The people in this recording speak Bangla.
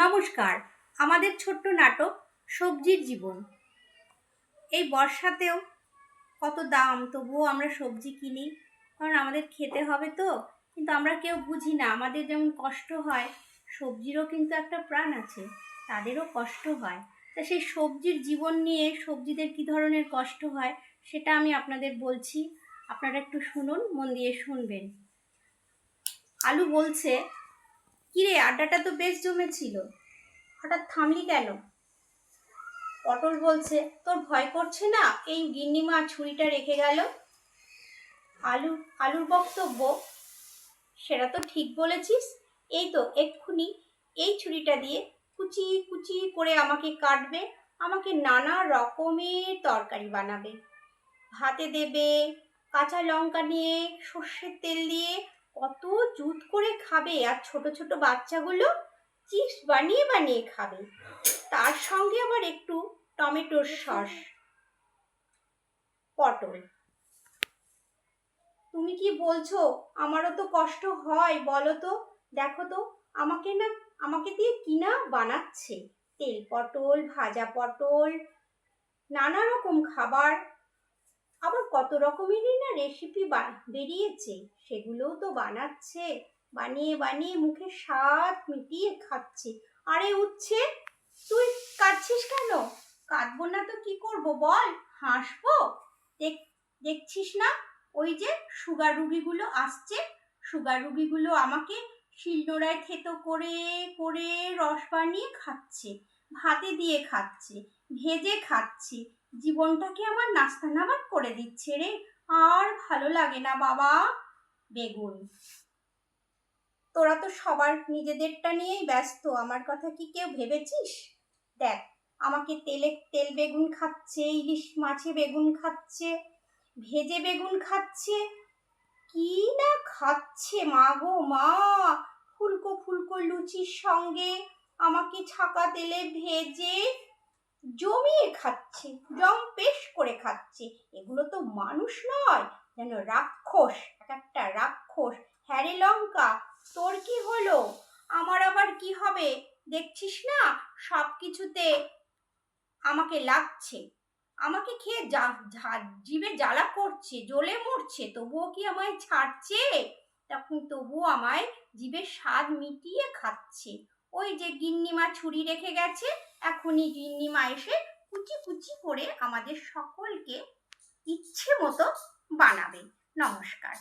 নমস্কার। আমাদের ছোট্ট নাটক সবজির জীবন। এই বর্ষাতেও কত দাম, তবুও আমরা সবজি কিনি, কারণ আমাদের খেতে হবে তো। কিন্তু আমরা কেউ বুঝি না, আমাদের যেমন কষ্ট হয়, সবজিরও কিন্তু একটা প্রাণ আছে, তাদেরও কষ্ট হয়। তা সেই সবজির জীবন নিয়ে সবজিদের কী ধরনের কষ্ট হয় সেটা আমি আপনাদের বলছি, আপনারা একটু শুনুন, মন দিয়ে শুনবেন। আলু বলছে, কিরে আড্ডাটা তো বেশ জমেছিল, হঠাৎ থামলি কেন? পটল বলছে, তোর ভয় করছে না এই গিন্নিমা ছুরিটা রেখে গেল? আলুর বক্তব্য, সেটা তো ঠিক বলেছিস, এই তো এক্ষুনি এই ছুরিটা দিয়ে কুচি কুচি করে আমাকে কাটবে, আমাকে নানা রকমের তরকারি বানাবে, ভাতে দেবে, কাঁচা লঙ্কা নিয়ে সর্ষের তেল দিয়ে কত জুত করে খাবে, আর ছোট ছোট বাচ্চাগুলো চিপস বানিয়ে বানিয়ে খাবে, তার সঙ্গে আবার একটু টমেটোর সস। পটল, তুমি কি বলছো? আমারও তো কষ্ট হয়, বলো তো। দেখো তো, আমাকে দিয়ে কিনা বানাচ্ছে, তেল পটল, ভাজা পটল, নানা রকম খাবার, আবার কত রকমেরই না রেসিপি বেরিয়েছে, সেগুলোও তো বানাচ্ছে, বানিয়ে বানিয়ে মুখে স্বাদ মিটিয়ে খাচ্ছে। আরে উচ্ছে, তুই কাটছিস কেন? কাটবো না তো কি করব বল, হাসবো? দেখছিস না ওই যে সুগার রুগীগুলো আসছে, সুগার রুগীগুলো আমাকে শিলনোড়ায় থেতো করে করে রস বানিয়ে খাচ্ছে, ভাতে দিয়ে খাচ্ছে, ভেজে খাচ্ছে, জীবনটাকে আমার নাস্তানাবাদ করে দিচ্ছে রে। আর ভালো লাগে না বাবা। বেগুন, তোরা তো সবার নিজেদেরটা নিয়েই ব্যস্ত, আমার কথা কি কেউ ভেবেছিস? দেখ, আমাকে তেল বেগুন খাচ্ছে, ইলিশ মাছে বেগুন খাচ্ছে, ভেজে বেগুন খাচ্ছে, কি না খাচ্ছে মা গো মা। ফুলকো ফুলকো লুচির সঙ্গে আমাকে ছাকা তেলে ভেজে জমিয়ে খাচ্ছে, জম্পেশ করে খাচ্ছে। এগুলো তো মানুষ নয়, যেন রাক্ষস, এক একটা রাক্ষস। হ্যাঁ রে লঙ্কা, তোর কি হলো? আমার আবার কি হবে? দেখছিস না সব কিছুতে আমাকে লাগছে, আমাকে খেয়ে জিভে জ্বালা করছে, জ্বলে মরছে, তবুও কি আমায় ছাড়ছে? তবুও আমায় জিভের স্বাদ মিটিয়ে খাচ্ছে। ওই যে গিন্নিমা ছুরি রেখে গেছে, এখনই গিন্নিমা এসে কুচি কুচি করে আমাদের সকলকে ইচ্ছে মতো বানাবে। নমস্কার।